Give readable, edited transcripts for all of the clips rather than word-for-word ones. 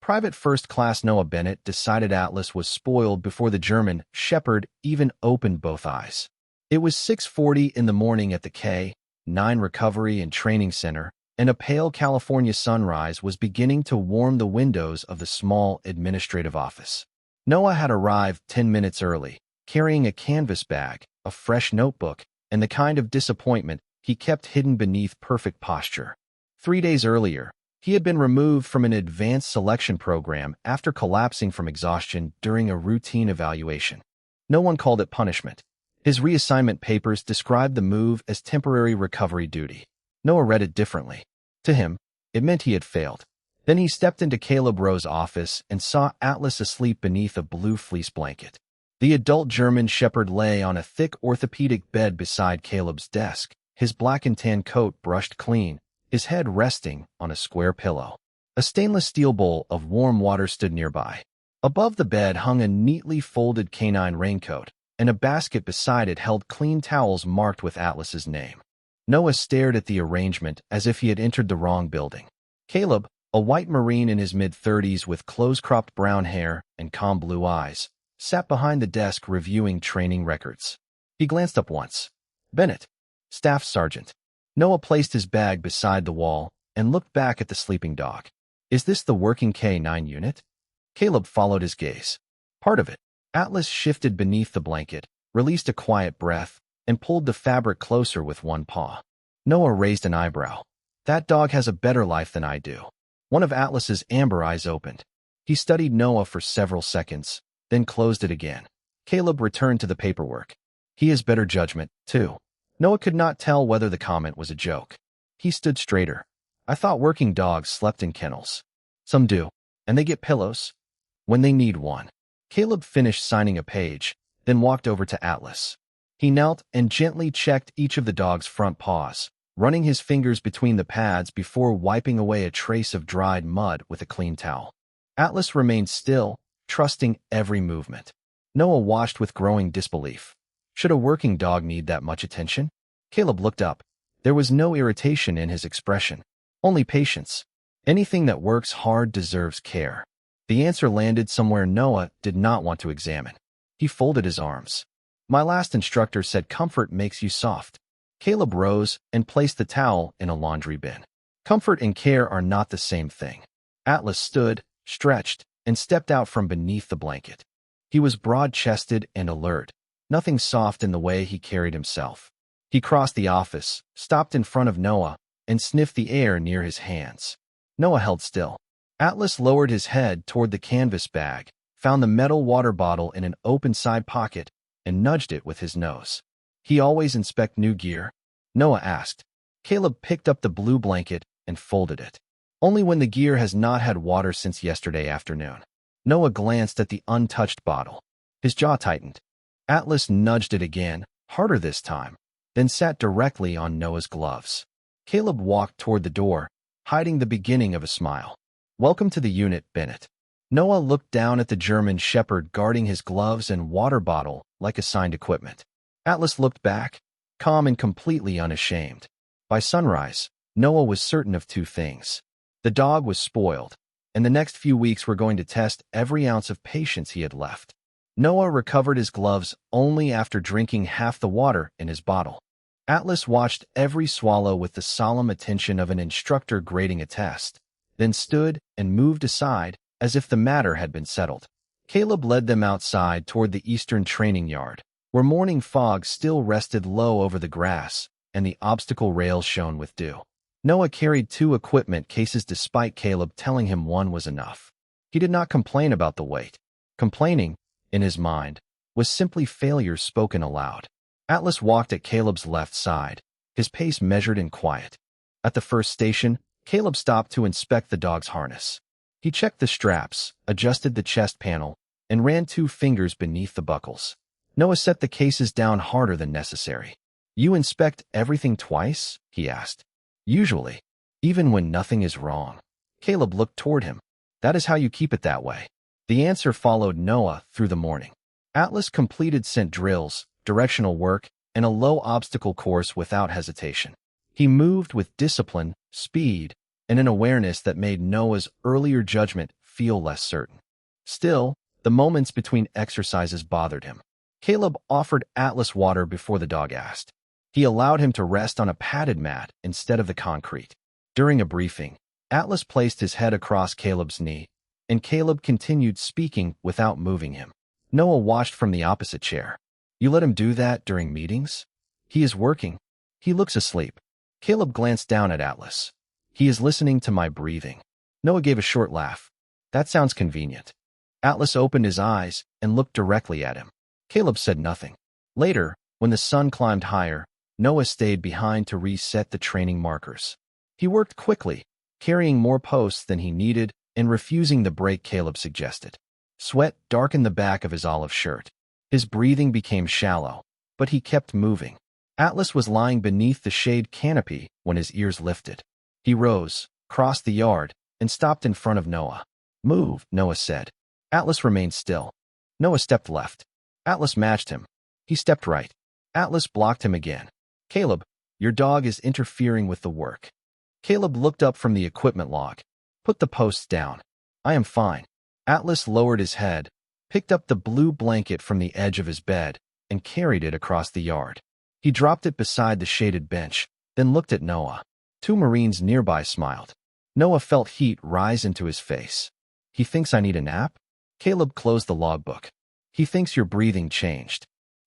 Private First Class Noah Bennett decided Atlas was spoiled before the German shepherd even opened both eyes. It was 6:40 in the morning at the K-9 Recovery and Training Center, and a pale California sunrise was beginning to warm the windows of the small administrative office. Noah had arrived 10 minutes early, carrying a canvas bag, a fresh notebook, and the kind of disappointment he kept hidden beneath perfect posture. 3 days earlier, he had been removed from an advanced selection program after collapsing from exhaustion during a routine evaluation. No one called it punishment. His reassignment papers described the move as temporary recovery duty. Noah read it differently. To him, it meant he had failed. Then he stepped into Caleb Rowe's office and saw Atlas asleep beneath a blue fleece blanket. The adult German shepherd lay on a thick orthopedic bed beside Caleb's desk, his black and tan coat brushed clean, his head resting on a square pillow. A stainless steel bowl of warm water stood nearby. Above the bed hung a neatly folded canine raincoat, and a basket beside it held clean towels marked with Atlas's name. Noah stared at the arrangement as if he had entered the wrong building. Caleb, a white Marine in his mid-30s with close-cropped brown hair and calm blue eyes, sat behind the desk reviewing training records. He glanced up once. Bennett, Staff Sergeant. Noah placed his bag beside the wall and looked back at the sleeping dog. Is this the working K-9 unit? Caleb followed his gaze. Part of it. Atlas shifted beneath the blanket, released a quiet breath, and pulled the fabric closer with one paw. Noah raised an eyebrow. That dog has a better life than I do. One of Atlas's amber eyes opened. He studied Noah for several seconds, then closed it again. Caleb returned to the paperwork. He has better judgment, too. Noah could not tell whether the comment was a joke. He stood straighter. I thought working dogs slept in kennels. Some do, and they get pillows when they need one. Caleb finished signing a page, then walked over to Atlas. He knelt and gently checked each of the dog's front paws, running his fingers between the pads before wiping away a trace of dried mud with a clean towel. Atlas remained still, trusting every movement. Noah watched with growing disbelief. Should a working dog need that much attention? Caleb looked up. There was no irritation in his expression, only patience. Anything that works hard deserves care. The answer landed somewhere Noah did not want to examine. He folded his arms. My last instructor said comfort makes you soft. Caleb rose and placed the towel in a laundry bin. Comfort and care are not the same thing. Atlas stood, stretched, and stepped out from beneath the blanket. He was broad-chested and alert, nothing soft in the way he carried himself. He crossed the office, stopped in front of Noah, and sniffed the air near his hands. Noah held still. Atlas lowered his head toward the canvas bag, found the metal water bottle in an open side pocket, and nudged it with his nose. He always inspect new gear? Noah asked. Caleb picked up the blue blanket and folded it. Only when the gear has not had water since yesterday afternoon. Noah glanced at the untouched bottle. His jaw tightened. Atlas nudged it again, harder this time, then sat directly on Noah's gloves. Caleb walked toward the door, hiding the beginning of a smile. Welcome to the unit, Bennett. Noah looked down at the German shepherd guarding his gloves and water bottle like assigned equipment. Atlas looked back, calm and completely unashamed. By sunrise, Noah was certain of two things. The dog was spoiled, and the next few weeks were going to test every ounce of patience he had left. Noah recovered his gloves only after drinking half the water in his bottle. Atlas watched every swallow with the solemn attention of an instructor grading a test, then stood and moved aside as if the matter had been settled. Caleb led them outside toward the eastern training yard, where morning fog still rested low over the grass and the obstacle rails shone with dew. Noah carried 2 equipment cases despite Caleb telling him one was enough. He did not complain about the weight. Complaining, in his mind, was simply failure spoken aloud. Atlas walked at Caleb's left side, his pace measured and quiet. At the first station, Caleb stopped to inspect the dog's harness. He checked the straps, adjusted the chest panel, and ran 2 fingers beneath the buckles. Noah set the cases down harder than necessary. You inspect everything twice? He asked. Usually, even when nothing is wrong. Caleb looked toward him. That is how you keep it that way. The answer followed Noah through the morning. Atlas completed scent drills, directional work, and a low obstacle course without hesitation. He moved with discipline, speed, and an awareness that made Noah's earlier judgment feel less certain. Still, the moments between exercises bothered him. Caleb offered Atlas water before the dog asked. He allowed him to rest on a padded mat instead of the concrete. During a briefing, Atlas placed his head across Caleb's knee, and Caleb continued speaking without moving him. Noah watched from the opposite chair. You let him do that during meetings? He is working. He looks asleep. Caleb glanced down at Atlas. He is listening to my breathing. Noah gave a short laugh. That sounds convenient. Atlas opened his eyes and looked directly at him. Caleb said nothing. Later, when the sun climbed higher, Noah stayed behind to reset the training markers. He worked quickly, carrying more posts than he needed and refusing the break Caleb suggested. Sweat darkened the back of his olive shirt. His breathing became shallow, but he kept moving. Atlas was lying beneath the shade canopy when his ears lifted. He rose, crossed the yard, and stopped in front of Noah. Move, Noah said. Atlas remained still. Noah stepped left. Atlas matched him. He stepped right. Atlas blocked him again. Caleb, your dog is interfering with the work. Caleb looked up from the equipment log. Put the posts down. I am fine. Atlas lowered his head, picked up the blue blanket from the edge of his bed, and carried it across the yard. He dropped it beside the shaded bench, then looked at Noah. 2 Marines nearby smiled. Noah felt heat rise into his face. He thinks I need a nap? Caleb closed the logbook. He thinks your breathing changed.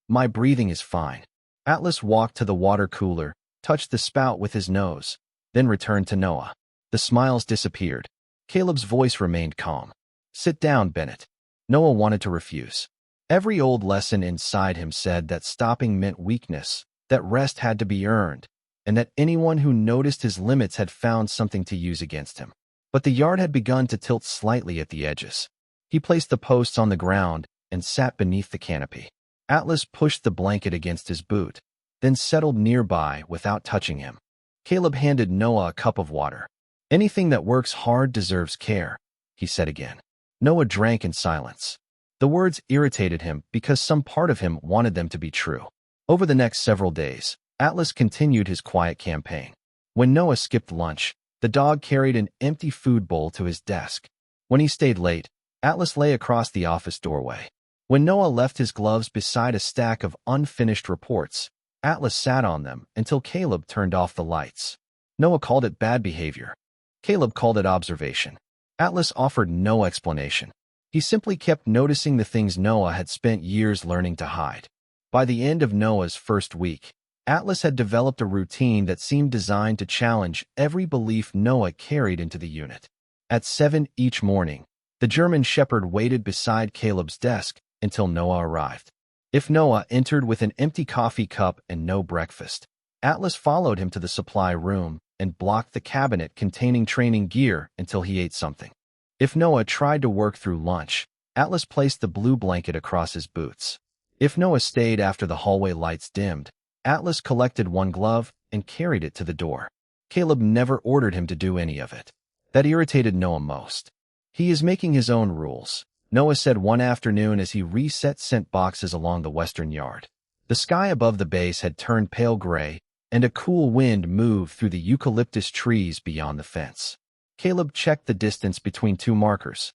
My breathing is fine. Atlas walked to the water cooler, touched the spout with his nose, then returned to Noah. The smiles disappeared. Caleb's voice remained calm. Sit down, Bennett. Noah wanted to refuse. Every old lesson inside him said that stopping meant weakness, that rest had to be earned, and that anyone who noticed his limits had found something to use against him. But the yard had begun to tilt slightly at the edges. He placed the posts on the ground and sat beneath the canopy. Atlas pushed the blanket against his boot, then settled nearby without touching him. Caleb handed Noah a cup of water. Anything that works hard deserves care, he said again. Noah drank in silence. The words irritated him because some part of him wanted them to be true. Over the next several days, Atlas continued his quiet campaign. When Noah skipped lunch, the dog carried an empty food bowl to his desk. When he stayed late, Atlas lay across the office doorway. When Noah left his gloves beside a stack of unfinished reports, Atlas sat on them until Caleb turned off the lights. Noah called it bad behavior. Caleb called it observation. Atlas offered no explanation. He simply kept noticing the things Noah had spent years learning to hide. By the end of Noah's first week, Atlas had developed a routine that seemed designed to challenge every belief Noah carried into the unit. At 7 each morning, the German shepherd waited beside Caleb's desk until Noah arrived. If Noah entered with an empty coffee cup and no breakfast, Atlas followed him to the supply room and blocked the cabinet containing training gear until he ate something. If Noah tried to work through lunch, Atlas placed the blue blanket across his boots. If Noah stayed after the hallway lights dimmed, Atlas collected one glove and carried it to the door. Caleb never ordered him to do any of it. That irritated Noah most. He is making his own rules, Noah said one afternoon as he reset scent boxes along the western yard. The sky above the base had turned pale gray, and a cool wind moved through the eucalyptus trees beyond the fence. Caleb checked the distance between 2 markers.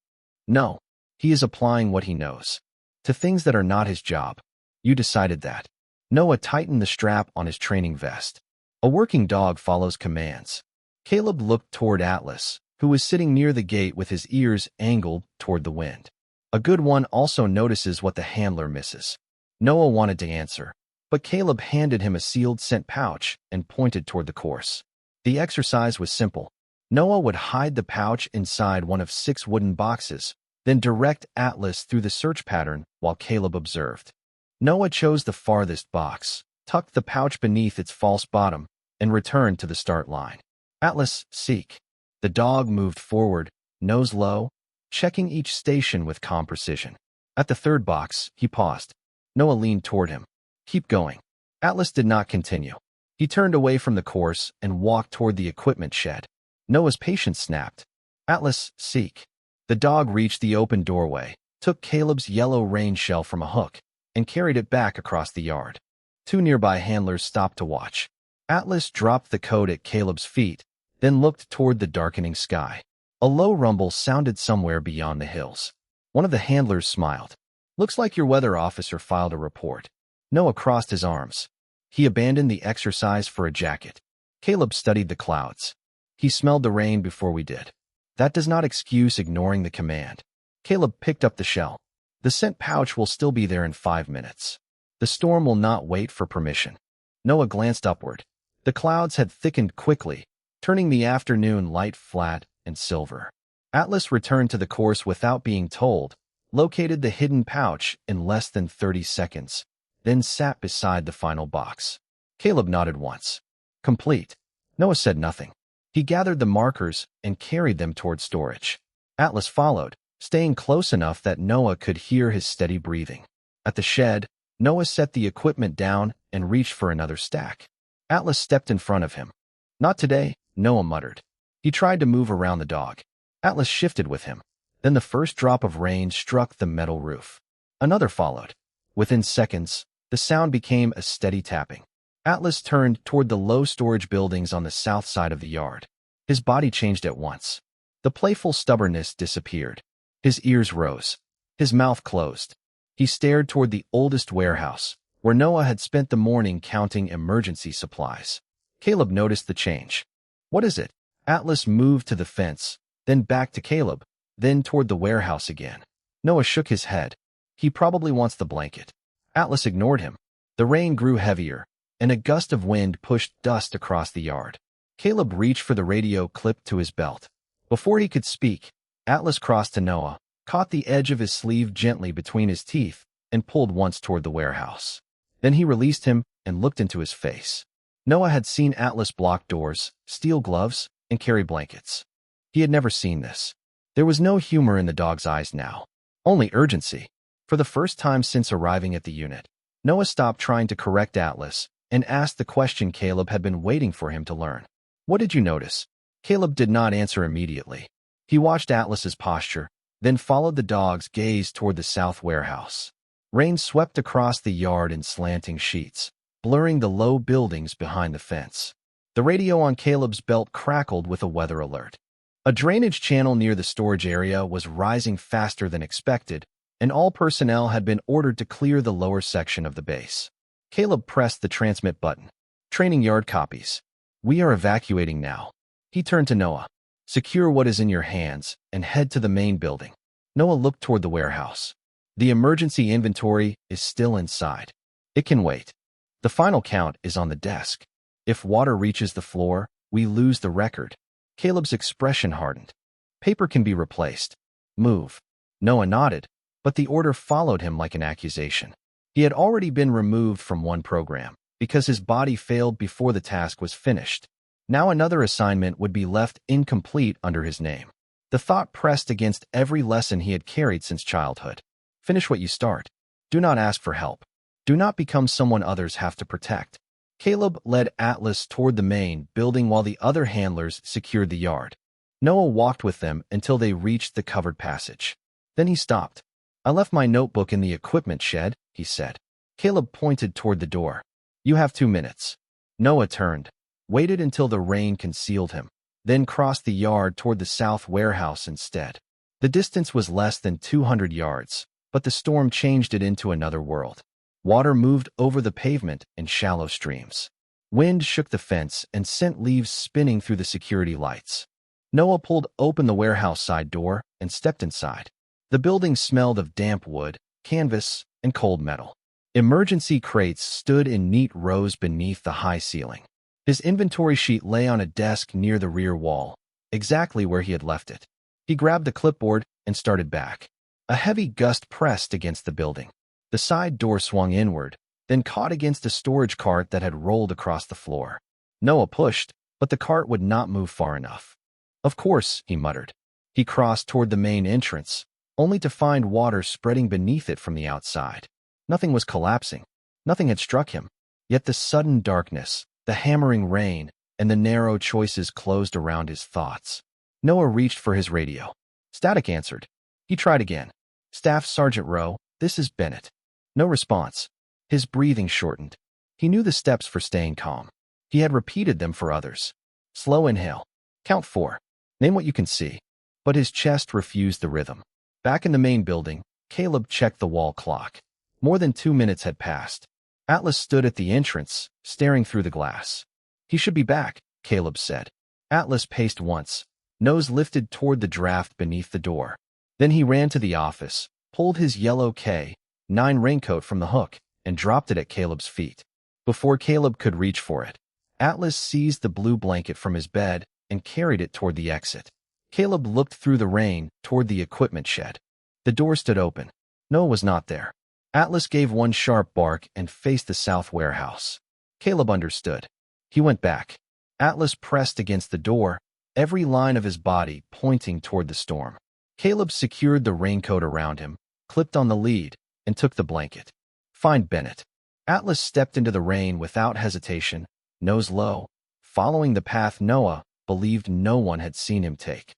No, he is applying what he knows to things that are not his job. You decided that. Noah tightened the strap on his training vest. A working dog follows commands. Caleb looked toward Atlas, who was sitting near the gate with his ears angled toward the wind. A good one also notices what the handler misses. Noah wanted to answer, but Caleb handed him a sealed scent pouch and pointed toward the course. The exercise was simple. Noah would hide the pouch inside one of 6 wooden boxes, then direct Atlas through the search pattern while Caleb observed. Noah chose the farthest box, tucked the pouch beneath its false bottom, and returned to the start line. Atlas, seek. The dog moved forward, nose low, checking each station with calm precision. At the 3rd box, he paused. Noah leaned toward him. Keep going. Atlas did not continue. He turned away from the course and walked toward the equipment shed. Noah's patience snapped. Atlas, seek. The dog reached the open doorway, took Caleb's yellow rain shell from a hook, and carried it back across the yard. 2 nearby handlers stopped to watch. Atlas dropped the coat at Caleb's feet, then looked toward the darkening sky. A low rumble sounded somewhere beyond the hills. One of the handlers smiled. "Looks like your weather officer filed a report." Noah crossed his arms. He abandoned the exercise for a jacket. Caleb studied the clouds. "He smelled the rain before we did." "That does not excuse ignoring the command." Caleb picked up the shell. "The scent pouch will still be there in 5 minutes. The storm will not wait for permission." Noah glanced upward. The clouds had thickened quickly, turning the afternoon light flat and silver. Atlas returned to the course without being told, located the hidden pouch in less than 30 seconds, then sat beside the final box. Caleb nodded once. "Complete." Noah said nothing. He gathered the markers and carried them toward storage. Atlas followed, staying close enough that Noah could hear his steady breathing. At the shed, Noah set the equipment down and reached for another stack. Atlas stepped in front of him. "Not today," Noah muttered. He tried to move around the dog. Atlas shifted with him. Then the first drop of rain struck the metal roof. Another followed. Within seconds, the sound became a steady tapping. Atlas turned toward the low storage buildings on the south side of the yard. His body changed at once. The playful stubbornness disappeared. His ears rose. His mouth closed. He stared toward the oldest warehouse, where Noah had spent the morning counting emergency supplies. Caleb noticed the change. "What is it?" Atlas moved to the fence, then back to Caleb, then toward the warehouse again. Noah shook his head. "He probably wants the blanket." Atlas ignored him. The rain grew heavier, and a gust of wind pushed dust across the yard. Caleb reached for the radio clipped to his belt. Before he could speak, Atlas crossed to Noah, caught the edge of his sleeve gently between his teeth, and pulled once toward the warehouse. Then he released him and looked into his face. Noah had seen Atlas block doors, steal gloves, and carry blankets. He had never seen this. There was no humor in the dog's eyes now, only urgency. For the first time since arriving at the unit, Noah stopped trying to correct Atlas and asked the question Caleb had been waiting for him to learn. "What did you notice?" Caleb did not answer immediately. He watched Atlas's posture, then followed the dog's gaze toward the south warehouse. Rain swept across the yard in slanting sheets, blurring the low buildings behind the fence. The radio on Caleb's belt crackled with a weather alert. A drainage channel near the storage area was rising faster than expected, and all personnel had been ordered to clear the lower section of the base. Caleb pressed the transmit button. "Training yard copies. We are evacuating now." He turned to Noah. "Secure what is in your hands and head to the main building." Noah looked toward the warehouse. "The emergency inventory is still inside. It can wait. The final count is on the desk. If water reaches the floor, we lose the record." Caleb's expression hardened. "Paper can be replaced. Move." Noah nodded, but the order followed him like an accusation. He had already been removed from one program because his body failed before the task was finished. Now another assignment would be left incomplete under his name. The thought pressed against every lesson he had carried since childhood. Finish what you start. Do not ask for help. Do not become someone others have to protect. Caleb led Atlas toward the main building while the other handlers secured the yard. Noah walked with them until they reached the covered passage. Then he stopped. "I left my notebook in the equipment shed," he said. Caleb pointed toward the door. "You have 2 minutes." Noah turned, waited until the rain concealed him, then crossed the yard toward the south warehouse instead. The distance was less than 200 yards, but the storm changed it into another world. Water moved over the pavement in shallow streams. Wind shook the fence and sent leaves spinning through the security lights. Noah pulled open the warehouse side door and stepped inside. The building smelled of damp wood, canvas, and cold metal. Emergency crates stood in neat rows beneath the high ceiling. His inventory sheet lay on a desk near the rear wall, exactly where he had left it. He grabbed the clipboard and started back. A heavy gust pressed against the building. The side door swung inward, then caught against a storage cart that had rolled across the floor. Noah pushed, but the cart would not move far enough. "Of course," he muttered. He crossed toward the main entrance, only to find water spreading beneath it from the outside. Nothing was collapsing. Nothing had struck him. Yet the sudden darkness, the hammering rain, and the narrow choices closed around his thoughts. Noah reached for his radio. Static answered. He tried again. "Staff Sergeant Rowe, this is Bennett." No response. His breathing shortened. He knew the steps for staying calm. He had repeated them for others. Slow inhale. Count 4. Name what you can see. but his chest refused the rhythm. Back in the main building, Caleb checked the wall clock. More than 2 minutes had passed. Atlas stood at the entrance, staring through the glass. "He should be back," Caleb said. Atlas paced once, nose lifted toward the draft beneath the door. Then he ran to the office, pulled his yellow K9 raincoat from the hook, and dropped it at Caleb's feet. Before Caleb could reach for it, Atlas seized the blue blanket from his bed and carried it toward the exit. Caleb looked through the rain toward the equipment shed. The door stood open. Noah was not there. Atlas gave one sharp bark and faced the south warehouse. Caleb understood. He went back. Atlas pressed against the door, every line of his body pointing toward the storm. Caleb secured the raincoat around him, clipped on the lead, and took the blanket. "Find Bennett." Atlas stepped into the rain without hesitation, nose low, following the path Noah believed no one had seen him take.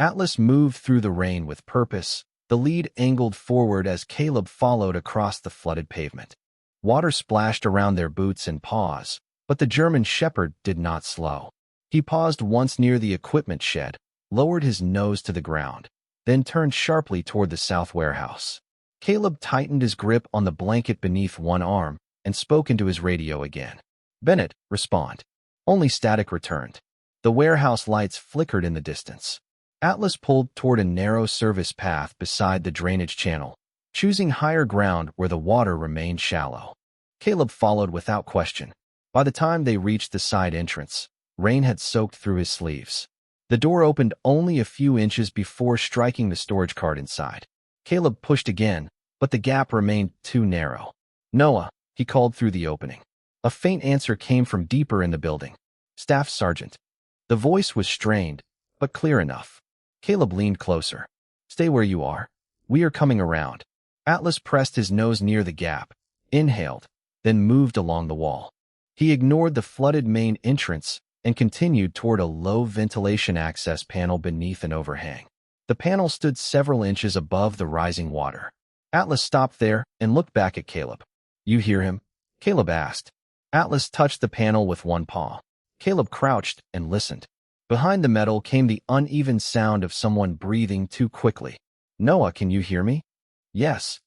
Atlas moved through the rain with purpose, the lead angled forward as Caleb followed across the flooded pavement. Water splashed around their boots and paws, but the German shepherd did not slow. He paused once near the equipment shed, lowered his nose to the ground, then turned sharply toward the south warehouse. Caleb tightened his grip on the blanket beneath one arm and spoke into his radio again. "Bennett, respond." Only static returned. The warehouse lights flickered in the distance. Atlas pulled toward a narrow service path beside the drainage channel, choosing higher ground where the water remained shallow. Caleb followed without question. By the time they reached the side entrance, rain had soaked through his sleeves. The door opened only a few inches before striking the storage cart inside. Caleb pushed again, but the gap remained too narrow. "Noah," he called through the opening. A faint answer came from deeper in the building. "Staff Sergeant." The voice was strained, but clear enough. Caleb leaned closer. "Stay where you are. We are coming around." Atlas pressed his nose near the gap, inhaled, then moved along the wall. He ignored the flooded main entrance and continued toward a low ventilation access panel beneath an overhang. The panel stood several inches above the rising water. Atlas stopped there and looked back at Caleb. "You hear him?" Caleb asked. Atlas touched the panel with one paw. Caleb crouched and listened. Behind the metal came the uneven sound of someone breathing too quickly. "Noah, can you hear me?" "Yes."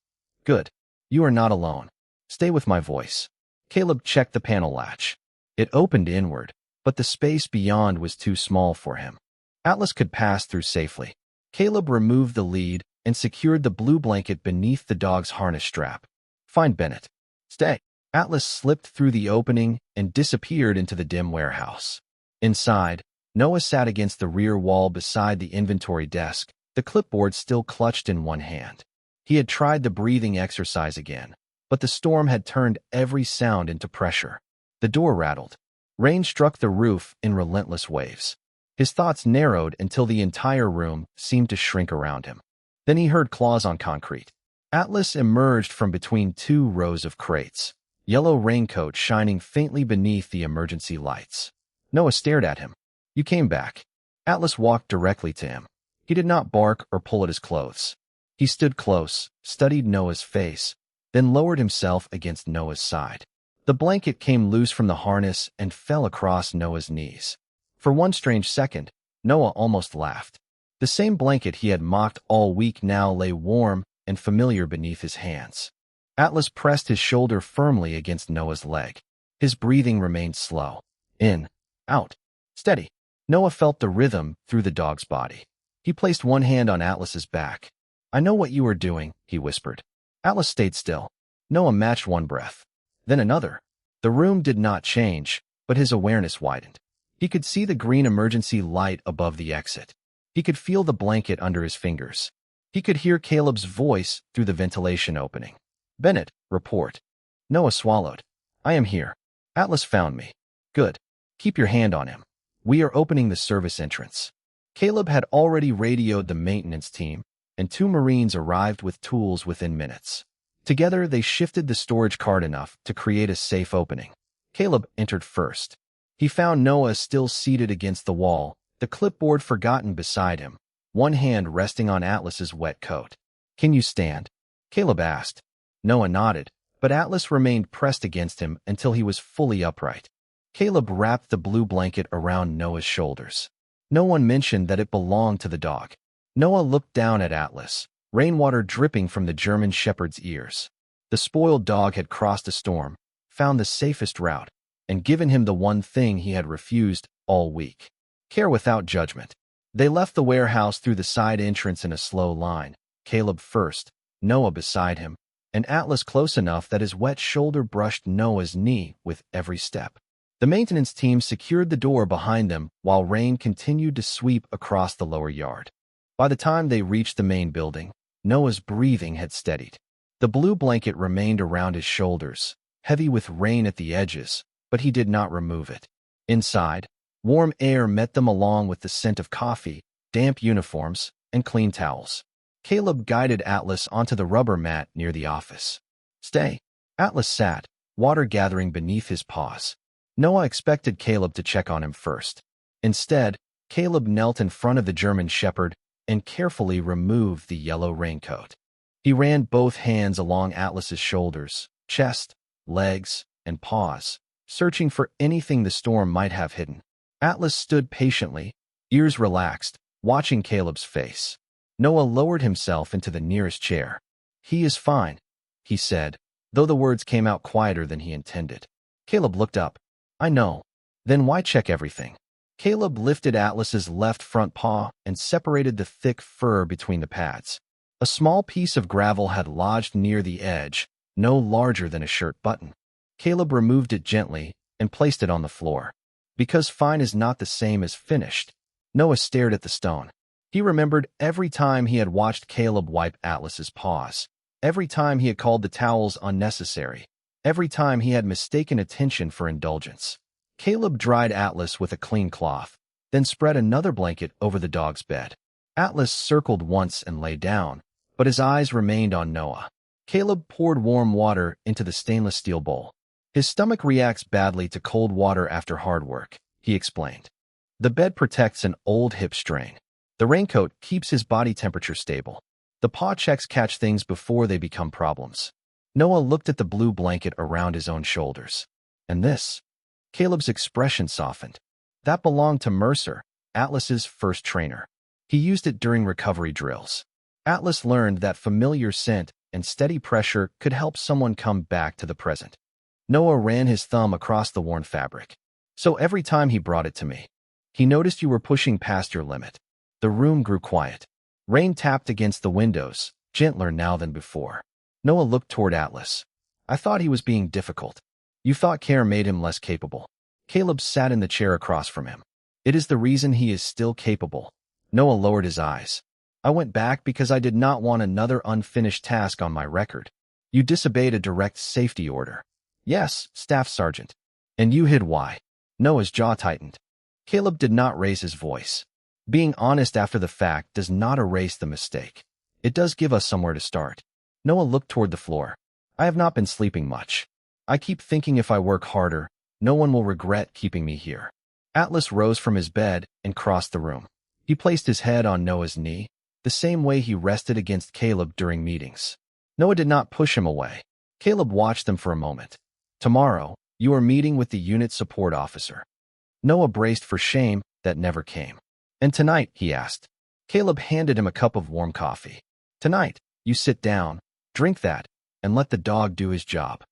"Good. You are not alone. Stay with my voice." Caleb checked the panel latch. It opened inward, but the space beyond was too small for him. Atlas could pass through safely. Caleb removed the lead and secured the blue blanket beneath the dog's harness strap. "Find Bennett." "Stay." Atlas slipped through the opening and disappeared into the dim warehouse. Inside, Noah sat against the rear wall beside the inventory desk, the clipboard still clutched in one hand. He had tried the breathing exercise again, but the storm had turned every sound into pressure. The door rattled. Rain struck the roof in relentless waves. His thoughts narrowed until the entire room seemed to shrink around him. Then he heard claws on concrete. Atlas emerged from between two rows of crates, yellow raincoat shining faintly beneath the emergency lights. Noah stared at him. "You came back." Atlas walked directly to him. He did not bark or pull at his clothes. He stood close, studied Noah's face, then lowered himself against Noah's side. The blanket came loose from the harness and fell across Noah's knees. For one strange second, Noah almost laughed. The same blanket he had mocked all week now lay warm and familiar beneath his hands. Atlas pressed his shoulder firmly against Noah's leg. His breathing remained slow. In, out, steady. Noah felt the rhythm through the dog's body. He placed one hand on Atlas's back. "I know what you are doing," he whispered. Atlas stayed still. Noah matched one breath, then another. The room did not change, but his awareness widened. He could see the green emergency light above the exit. He could feel the blanket under his fingers. He could hear Caleb's voice through the ventilation opening. "Bennett, report." Noah swallowed. "I am here. Atlas found me." "Good. Keep your hand on him. We are opening the service entrance." Caleb had already radioed the maintenance team, and 2 Marines arrived with tools within minutes. Together, they shifted the storage cart enough to create a safe opening. Caleb entered first. He found Noah still seated against the wall, the clipboard forgotten beside him, one hand resting on Atlas's wet coat. "Can you stand?" Caleb asked. Noah nodded, but Atlas remained pressed against him until he was fully upright. Caleb wrapped the blue blanket around Noah's shoulders. No one mentioned that it belonged to the dog. Noah looked down at Atlas, rainwater dripping from the German shepherd's ears. The spoiled dog had crossed a storm, found the safest route, and given him the one thing he had refused all week: care without judgment. They left the warehouse through the side entrance in a slow line, Caleb first, Noah beside him, and Atlas close enough that his wet shoulder brushed Noah's knee with every step. The maintenance team secured the door behind them while rain continued to sweep across the lower yard. By the time they reached the main building, Noah's breathing had steadied. The blue blanket remained around his shoulders, heavy with rain at the edges, but he did not remove it. Inside, warm air met them along with the scent of coffee, damp uniforms, and clean towels. Caleb guided Atlas onto the rubber mat near the office. "Stay." Atlas sat, water gathering beneath his paws. Noah expected Caleb to check on him first. Instead, Caleb knelt in front of the German shepherd and carefully removed the yellow raincoat. He ran both hands along Atlas's shoulders, chest, legs, and paws, searching for anything the storm might have hidden. Atlas stood patiently, ears relaxed, watching Caleb's face. Noah lowered himself into the nearest chair. "He is fine," he said, though the words came out quieter than he intended. Caleb looked up. "I know. Then why check everything?" Caleb lifted Atlas's left front paw and separated the thick fur between the pads. A small piece of gravel had lodged near the edge, no larger than a shirt button. Caleb removed it gently and placed it on the floor. Because fine is not the same as finished, Noah stared at the stone. He remembered every time he had watched Caleb wipe Atlas's paws, every time he had called the towels unnecessary, every time he had mistaken attention for indulgence. Caleb dried Atlas with a clean cloth, then spread another blanket over the dog's bed. Atlas circled once and lay down, but his eyes remained on Noah. Caleb poured warm water into the stainless steel bowl. "His stomach reacts badly to cold water after hard work," he explained. "The bed protects an old hip strain. The raincoat keeps his body temperature stable. The paw checks catch things before they become problems." Noah looked at the blue blanket around his own shoulders. "And this?" Caleb's expression softened. "That belonged to Mercer, Atlas's first trainer. He used it during recovery drills. Atlas learned that familiar scent and steady pressure could help someone come back to the present." Noah ran his thumb across the worn fabric. "So every time he brought it to me, he noticed you were pushing past your limit." The room grew quiet. Rain tapped against the windows, gentler now than before. Noah looked toward Atlas. "I thought he was being difficult. You thought care made him less capable." Caleb sat in the chair across from him. "It is the reason he is still capable." Noah lowered his eyes. "I went back because I did not want another unfinished task on my record. You disobeyed a direct safety order." "Yes, Staff Sergeant." "And you hid why?" Noah's jaw tightened. Caleb did not raise his voice. "Being honest after the fact does not erase the mistake. It does give us somewhere to start." Noah looked toward the floor. "I have not been sleeping much. I keep thinking if I work harder, no one will regret keeping me here." Atlas rose from his bed and crossed the room. He placed his head on Noah's knee, the same way he rested against Caleb during meetings. Noah did not push him away. Caleb watched them for a moment. "Tomorrow, you are meeting with the unit support officer." Noah braced for shame that never came. "And tonight?" he asked. Caleb handed him a cup of warm coffee. "Tonight, you sit down, drink that, and let the dog do his job."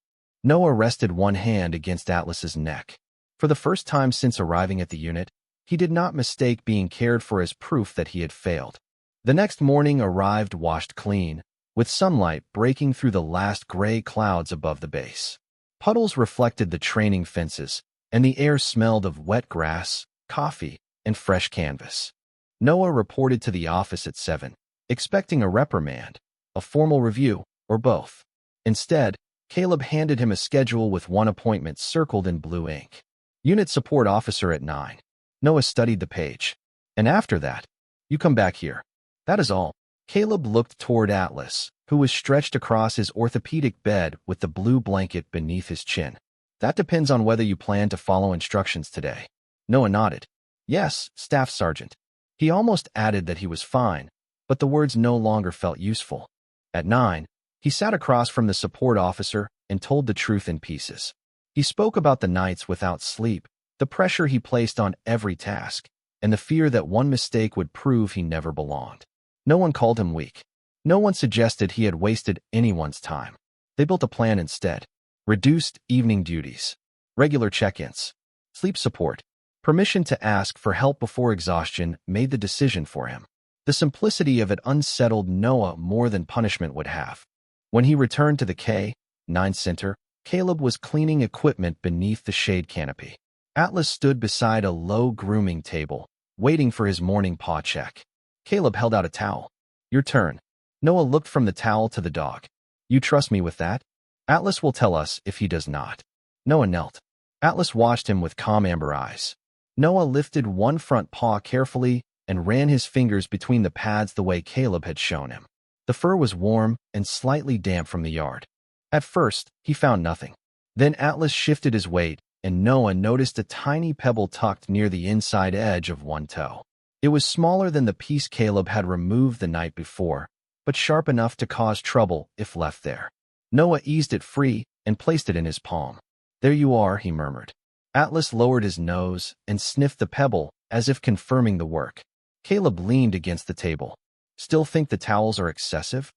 Noah rested one hand against Atlas's neck. For the first time since arriving at the unit, he did not mistake being cared for as proof that he had failed. The next morning arrived washed clean, with sunlight breaking through the last gray clouds above the base. Puddles reflected the training fences, and the air smelled of wet grass, coffee, and fresh canvas. Noah reported to the office at 7, expecting a reprimand, a formal review, or both. Instead, Caleb handed him a schedule with one appointment circled in blue ink. "Unit support officer at 9. Noah studied the page. "And after that, you come back here. That is all." Caleb looked toward Atlas, who was stretched across his orthopedic bed with the blue blanket beneath his chin. "That depends on whether you plan to follow instructions today." Noah nodded. "Yes, Staff Sergeant." He almost added that he was fine, but the words no longer felt useful. At 9, he sat across from the support officer and told the truth in pieces. He spoke about the nights without sleep, the pressure he placed on every task, and the fear that one mistake would prove he never belonged. No one called him weak. No one suggested he had wasted anyone's time. They built a plan instead. Reduced evening duties, regular check-ins, sleep support, permission to ask for help before exhaustion made the decision for him. The simplicity of it unsettled Noah more than punishment would have. When he returned to the K-9 center, Caleb was cleaning equipment beneath the shade canopy. Atlas stood beside a low grooming table, waiting for his morning paw check. Caleb held out a towel. "Your turn." Noah looked from the towel to the dog. "You trust me with that?" "Atlas will tell us if he does not." Noah knelt. Atlas watched him with calm amber eyes. Noah lifted one front paw carefully and ran his fingers between the pads the way Caleb had shown him. The fur was warm and slightly damp from the yard. At first, he found nothing. Then Atlas shifted his weight, and Noah noticed a tiny pebble tucked near the inside edge of one toe. It was smaller than the piece Caleb had removed the night before, but sharp enough to cause trouble if left there. Noah eased it free and placed it in his palm. "There you are," he murmured. Atlas lowered his nose and sniffed the pebble as if confirming the work. Caleb leaned against the table. "Still think the towels are excessive?"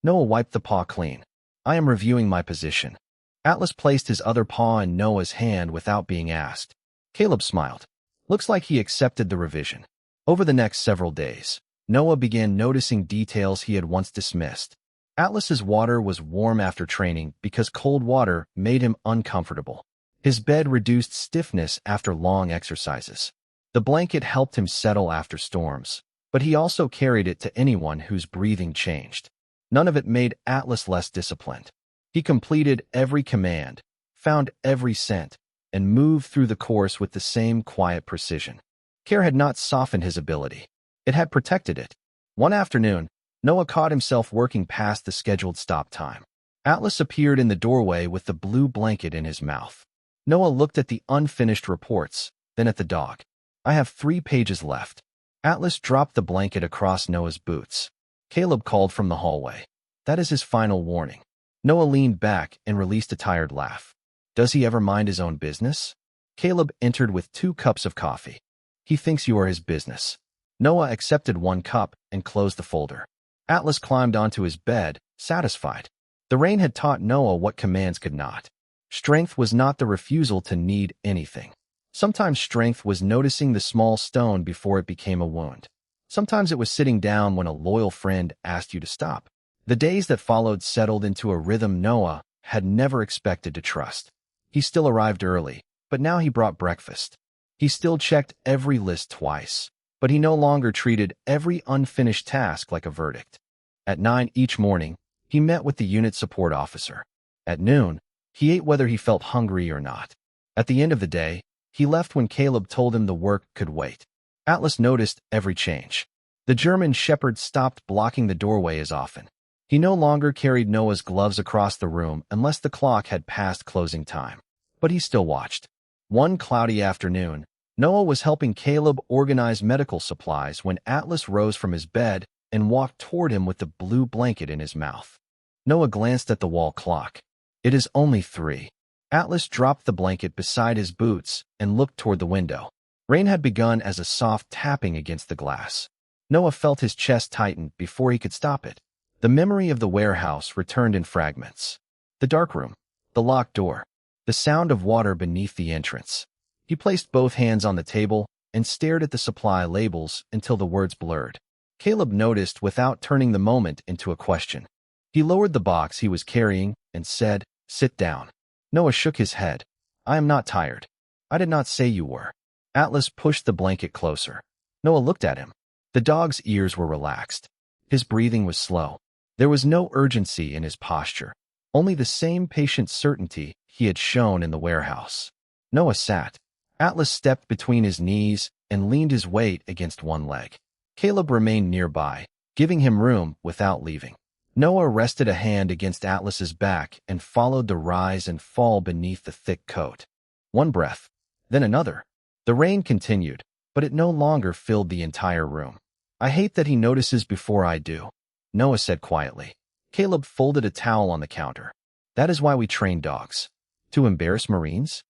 Noah wiped the paw clean. "I am reviewing my position." Atlas placed his other paw in Noah's hand without being asked. Caleb smiled. Looks like he accepted the revision. Over the next several days, Noah began noticing details he had once dismissed. Atlas's water was warm after training because cold water made him uncomfortable. His bed reduced stiffness after long exercises. The blanket helped him settle after storms, but he also carried it to anyone whose breathing changed. None of it made Atlas less disciplined. He completed every command, found every scent, and moved through the course with the same quiet precision. Care had not softened his ability. It had protected it. One afternoon, Noah caught himself working past the scheduled stop time. Atlas appeared in the doorway with the blue blanket in his mouth. Noah looked at the unfinished reports, then at the dog. "I have 3 pages left." Atlas dropped the blanket across Noah's boots. Caleb called from the hallway. "That is his final warning." Noah leaned back and released a tired laugh. "Does he ever mind his own business?" Caleb entered with 2 cups of coffee. "He thinks you are his business." Noah accepted 1 cup and closed the folder. Atlas climbed onto his bed, satisfied. The rain had taught Noah what commands could not. Strength was not the refusal to need anything. Sometimes strength was noticing the small stone before it became a wound. Sometimes it was sitting down when a loyal friend asked you to stop. The days that followed settled into a rhythm Noah had never expected to trust. He still arrived early, but now he brought breakfast. He still checked every list twice, but he no longer treated every unfinished task like a verdict. At 9 each morning, he met with the unit support officer. At noon, he ate whether he felt hungry or not. At the end of the day, he left when Caleb told him the work could wait. Atlas noticed every change. The German shepherd stopped blocking the doorway as often. He no longer carried Noah's gloves across the room unless the clock had passed closing time. But he still watched. One cloudy afternoon, Noah was helping Caleb organize medical supplies when Atlas rose from his bed and walked toward him with the blue blanket in his mouth. Noah glanced at the wall clock. "It is only 3. Atlas dropped the blanket beside his boots and looked toward the window. Rain had begun as a soft tapping against the glass. Noah felt his chest tighten before he could stop it. The memory of the warehouse returned in fragments. The dark room, the locked door, the sound of water beneath the entrance. He placed both hands on the table and stared at the supply labels until the words blurred. Caleb noticed without turning the moment into a question. He lowered the box he was carrying and said, "Sit down." Noah shook his head. "I am not tired." "I did not say you were." Atlas pushed the blanket closer. Noah looked at him. The dog's ears were relaxed. His breathing was slow. There was no urgency in his posture, only the same patient certainty he had shown in the warehouse. Noah sat. Atlas stepped between his knees and leaned his weight against one leg. Caleb remained nearby, giving him room without leaving. Noah rested a hand against Atlas's back and followed the rise and fall beneath the thick coat. One breath, then another. The rain continued, but it no longer filled the entire room. "I hate that he notices before I do," Noah said quietly. Caleb folded a towel on the counter. "That is why we train dogs. To embarrass Marines?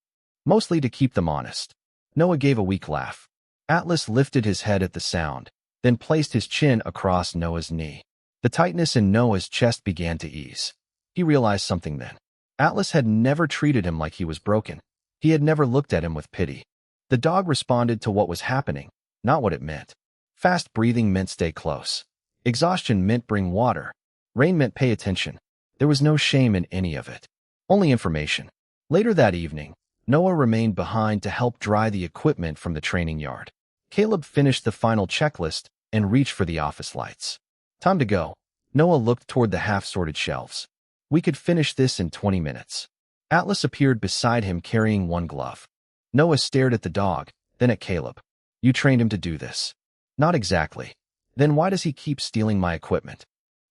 Mostly to keep them honest." Noah gave a weak laugh. Atlas lifted his head at the sound, then placed his chin across Noah's knee. The tightness in Noah's chest began to ease. He realized something then. Atlas had never treated him like he was broken. He had never looked at him with pity. The dog responded to what was happening, not what it meant. Fast breathing meant stay close. Exhaustion meant bring water. Rain meant pay attention. There was no shame in any of it. Only information. Later that evening, Noah remained behind to help dry the equipment from the training yard. Caleb finished the final checklist and reached for the office lights. Time to go. Noah looked toward the half-sorted shelves. We could finish this in 20 minutes. Atlas appeared beside him carrying one glove. Noah stared at the dog, then at Caleb. You trained him to do this. Not exactly. Then why does he keep stealing my equipment?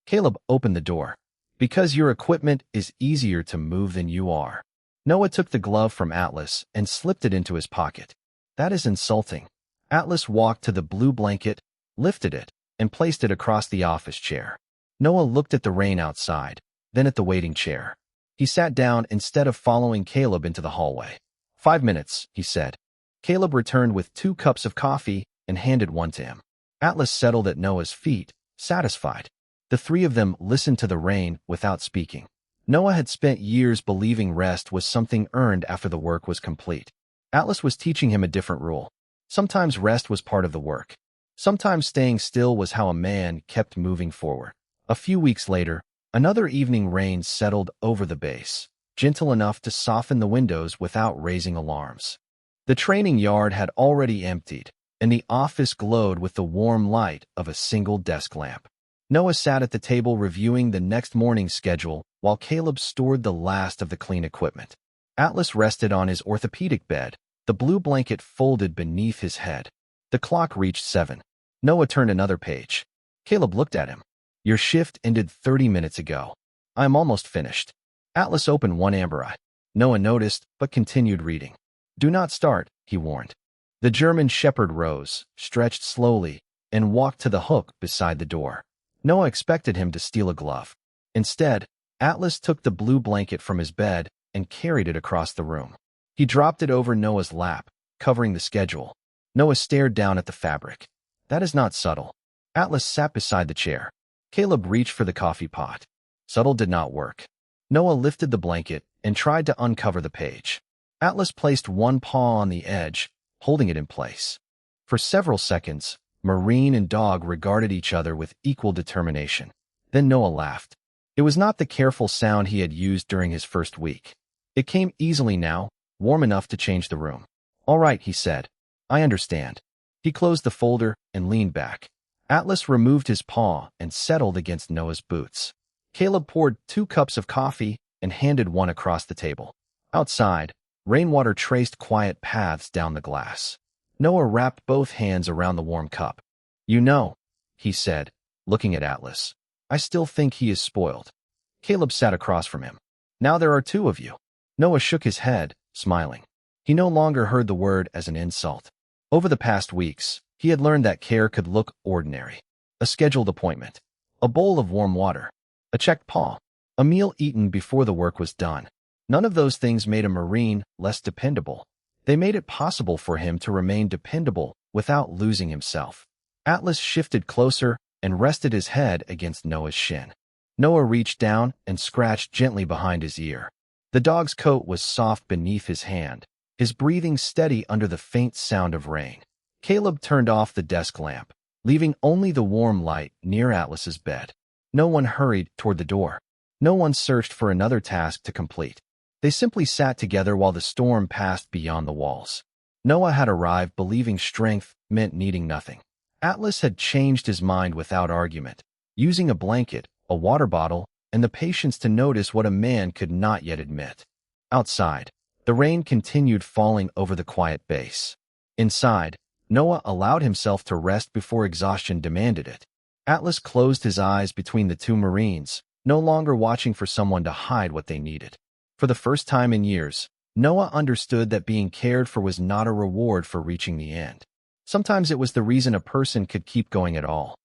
Caleb opened the door. Because your equipment is easier to move than you are. Noah took the glove from Atlas and slipped it into his pocket. That is insulting. Atlas walked to the blue blanket, lifted it, and placed it across the office chair. Noah looked at the rain outside, then at the waiting chair. He sat down instead of following Caleb into the hallway. 5 minutes, he said. Caleb returned with 2 cups of coffee and handed one to him. Atlas settled at Noah's feet, satisfied. The three of them listened to the rain without speaking. Noah had spent years believing rest was something earned after the work was complete. Atlas was teaching him a different rule. Sometimes rest was part of the work. Sometimes staying still was how a man kept moving forward. A few weeks later, another evening rain settled over the base, gentle enough to soften the windows without raising alarms. The training yard had already emptied, and the office glowed with the warm light of a single desk lamp. Noah sat at the table reviewing the next morning's schedule while Caleb stored the last of the clean equipment. Atlas rested on his orthopedic bed, the blue blanket folded beneath his head. The clock reached 7. Noah turned another page. Caleb looked at him. Your shift ended 30 minutes ago. I am almost finished. Atlas opened one amber eye. Noah noticed, but continued reading. Do not start, he warned. The German shepherd rose, stretched slowly, and walked to the hook beside the door. Noah expected him to steal a glove. Instead, Atlas took the blue blanket from his bed and carried it across the room. He dropped it over Noah's lap, covering the schedule. Noah stared down at the fabric. That is not subtle. Atlas sat beside the chair. Caleb reached for the coffee pot. Subtle did not work. Noah lifted the blanket and tried to uncover the page. Atlas placed one paw on the edge, holding it in place. For several seconds, Marine and dog regarded each other with equal determination. Then Noah laughed. It was not the careful sound he had used during his first week. It came easily now, warm enough to change the room. All right, he said. I understand. He closed the folder and leaned back. Atlas removed his paw and settled against Noah's boots. Caleb poured 2 cups of coffee and handed one across the table. Outside, rainwater traced quiet paths down the glass. Noah wrapped both hands around the warm cup. You know, he said, looking at Atlas. I still think he is spoiled. Caleb sat across from him. Now there are 2 of you. Noah shook his head, smiling. He no longer heard the word as an insult. Over the past weeks, he had learned that care could look ordinary. A scheduled appointment. A bowl of warm water. A checked paw. A meal eaten before the work was done. None of those things made a Marine less dependable. They made it possible for him to remain dependable without losing himself. Atlas shifted closer and rested his head against Noah's shin. Noah reached down and scratched gently behind his ear. The dog's coat was soft beneath his hand, his breathing steady under the faint sound of rain. Caleb turned off the desk lamp, leaving only the warm light near Atlas's bed. No one hurried toward the door. No one searched for another task to complete. They simply sat together while the storm passed beyond the walls. Noah had arrived believing strength meant needing nothing. Atlas had changed his mind without argument, using a blanket, a water bottle, and the patience to notice what a man could not yet admit. Outside, the rain continued falling over the quiet base. Inside, Noah allowed himself to rest before exhaustion demanded it. Atlas closed his eyes between the 2 Marines, no longer watching for someone to hide what they needed. For the first time in years, Noah understood that being cared for was not a reward for reaching the end. Sometimes it was the reason a person could keep going at all.